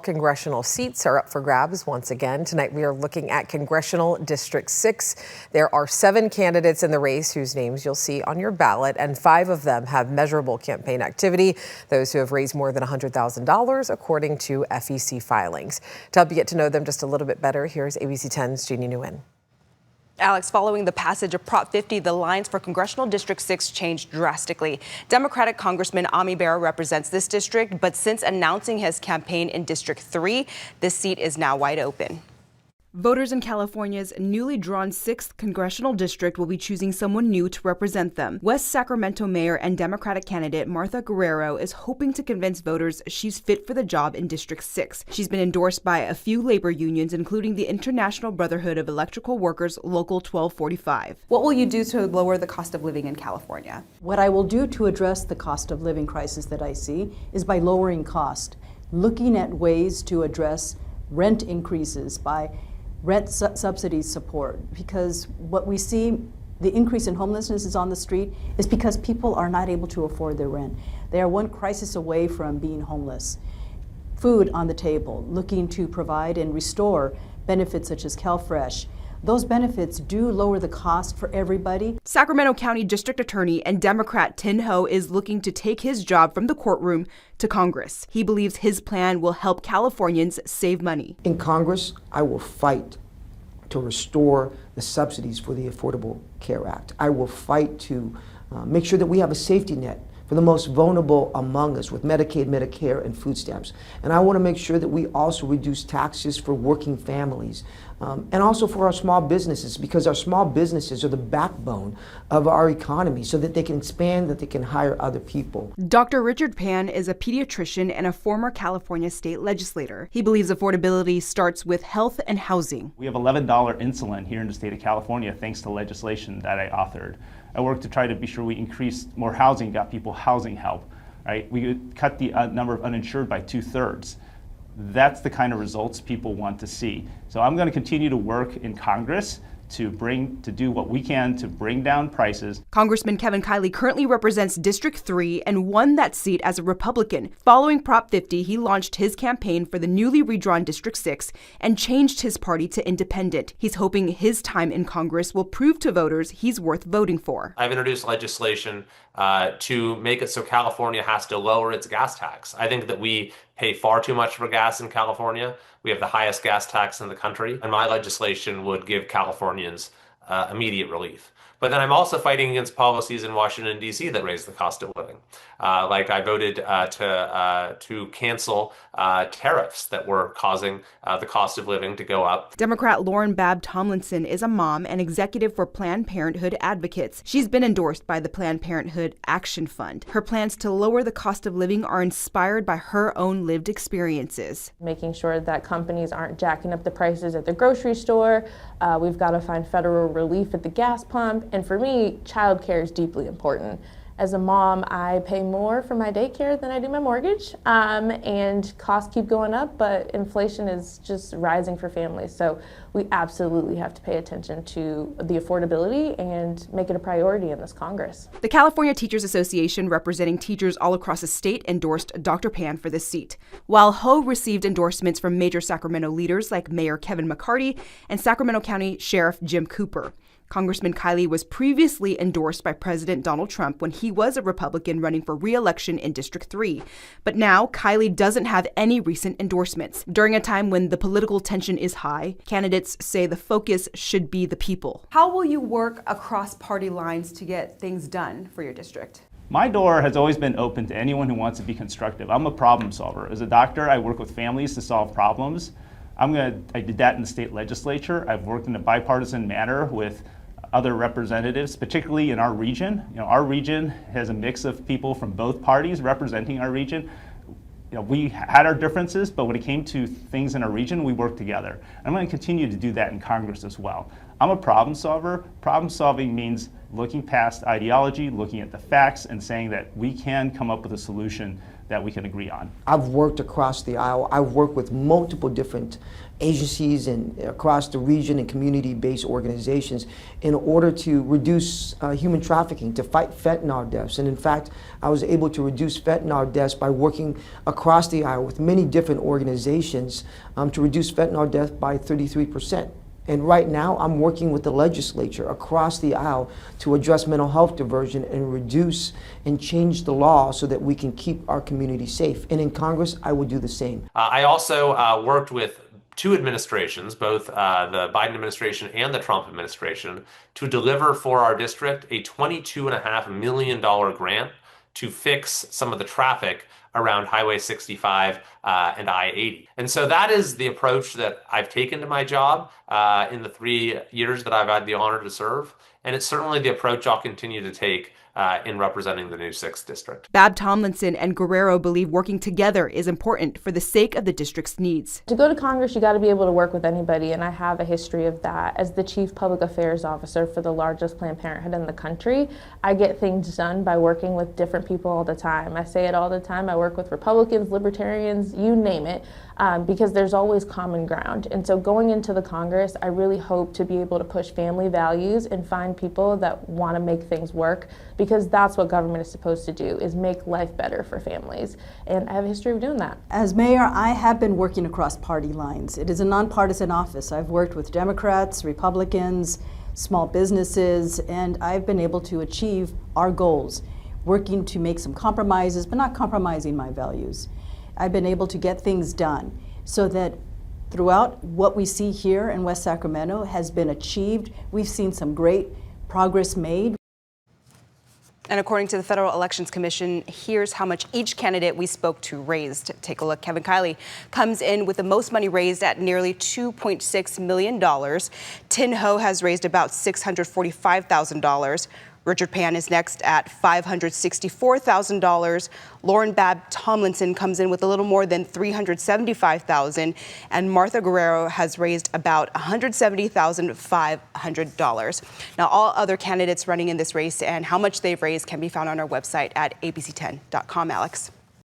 Congressional seats are up for grabs once again. Tonight we are looking at Congressional District 6. There are 7 candidates in the race whose names you'll see on your ballot, and 5 of them have measurable campaign activity, those who have raised more than $100,000 according to FEC filings. To help you get to know them just a little bit better, here's ABC 10's Jeannie Nguyen. Alex, following the passage of Prop 50, the lines for Congressional District 6 changed drastically. Democratic Congressman Ami Bera represents this district, but since announcing his campaign in District 3, this seat is now wide open. Voters in California's newly drawn 6th congressional district will be choosing someone new to represent them. West Sacramento Mayor and Democratic candidate Martha Guerrero is hoping to convince voters she's fit for the job in District 6. She's been endorsed by a few labor unions, including the International Brotherhood of Electrical Workers Local 1245. What will you do to lower the cost of living in California? What I will do to address the cost of living crisis that I see is by lowering cost, looking at ways to address rent increases by rent subsidy support, because what we see, the increase in homelessness is on the street, is because people are not able to afford their rent. They are one crisis away from being homeless. Food on the table, looking to provide and restore benefits such as CalFresh. Those benefits do lower the cost for everybody. Sacramento County District Attorney and Democrat Thien Ho is looking to take his job from the courtroom to Congress. He believes his plan will help Californians save money. In Congress, I will fight to restore the subsidies for the Affordable Care Act. I will fight to make sure that we have a safety net for the most vulnerable among us with Medicaid, Medicare, and food stamps. And I want to make sure that we also reduce taxes for working families and also for our small businesses, because our small businesses are the backbone of our economy, so that they can expand, that they can hire other people. Dr. Richard Pan is a pediatrician and a former California state legislator. He believes affordability starts with health and housing. We have $11 insulin here in the state of California thanks to legislation that I authored. I worked to try to be sure we increased more housing, got people housing help, right? We cut the number of uninsured by 2/3. That's the kind of results people want to see. So I'm going to continue to work in Congress to do what we can to bring down prices. Congressman Kevin Kiley currently represents District 3 and won that seat as a Republican. Following Prop 50, he launched his campaign for the newly redrawn District 6 and changed his party to independent. He's hoping his time in Congress will prove to voters he's worth voting for. I've introduced legislation to make it so California has to lower its gas tax. I think that we pay far too much for gas in California. We have the highest gas tax in the country, and my legislation would give Californians immediate relief. But then I'm also fighting against policies in Washington, D.C. that raise the cost of living. Like I voted to cancel tariffs that were causing the cost of living to go up. Democrat Lauren Babb Tomlinson is a mom and executive for Planned Parenthood Advocates. She's been endorsed by the Planned Parenthood Action Fund. Her plans to lower the cost of living are inspired by her own lived experiences. Making sure that companies aren't jacking up the prices at the grocery store. We've got to find federal relief at the gas pump. And for me, childcare is deeply important. As a mom, I pay more for my daycare than I do my mortgage, and costs keep going up, but inflation is just rising for families. So we absolutely have to pay attention to the affordability and make it a priority in this Congress. The California Teachers Association, representing teachers all across the state, endorsed Dr. Pan for this seat, while Ho received endorsements from major Sacramento leaders like Mayor Kevin McCarty and Sacramento County Sheriff Jim Cooper. Congressman Kiley was previously endorsed by President Donald Trump when he was a Republican running for re-election in District 3. But now, Kiley doesn't have any recent endorsements. During a time when the political tension is high, candidates say the focus should be the people. How will you work across party lines to get things done for your district? My door has always been open to anyone who wants to be constructive. I'm a problem solver. As a doctor, I work with families to solve problems. I did that in the state legislature. I've worked in a bipartisan manner with other representatives, particularly in our region. Our region has a mix of people from both parties representing our region. We had our differences, but when it came to things in our region, we worked together. I'm going to continue to do that in Congress as well. I'm a problem solver. Problem solving means looking past ideology, looking at the facts, and saying that we can come up with a solution that we can agree on. I've worked across the aisle. I've worked with multiple different agencies and across the region and community-based organizations in order to reduce human trafficking, to fight fentanyl deaths. And in fact, I was able to reduce fentanyl deaths by working across the aisle with many different organizations to reduce fentanyl death by 33%. And right now, I'm working with the legislature across the aisle to address mental health diversion and reduce and change the law so that we can keep our community safe. And in Congress, I will do the same. I also worked with two administrations, both the Biden administration and the Trump administration, to deliver for our district a $22.5 million grant to fix some of the traffic around Highway 65 and I-80. And so that is the approach that I've taken to my job in the 3 years that I've had the honor to serve. And it's certainly the approach I'll continue to take in representing the new 6th district. Babb Tomlinson and Guerrero believe working together is important for the sake of the district's needs. To go to Congress, you got to be able to work with anybody, and I have a history of that. As the Chief Public Affairs Officer for the largest Planned Parenthood in the country, I get things done by working with different people all the time. I say it all the time. I work with Republicans, Libertarians, you name it, because there's always common ground. And so going into the Congress, I really hope to be able to push family values and find people that want to make things work, because that's what government is supposed to do, is make life better for families. And I have a history of doing that. As mayor, I have been working across party lines. It is a nonpartisan office. I've worked with Democrats, Republicans, small businesses, and I've been able to achieve our goals, working to make some compromises, but not compromising my values. I've been able to get things done so that throughout what we see here in West Sacramento has been achieved. We've seen some great progress made. And according to the Federal Elections Commission, here's how much each candidate we spoke to raised. Take a look. Kevin Kiley comes in with the most money raised at nearly $2.6 million. Thien Ho has raised about $645,000. Richard Pan is next at $564,000. Lauren Babb Tomlinson comes in with a little more than $375,000, and Martha Guerrero has raised about $170,500. Now, all other candidates running in this race and how much they've raised can be found on our website at abc10.com. Alex.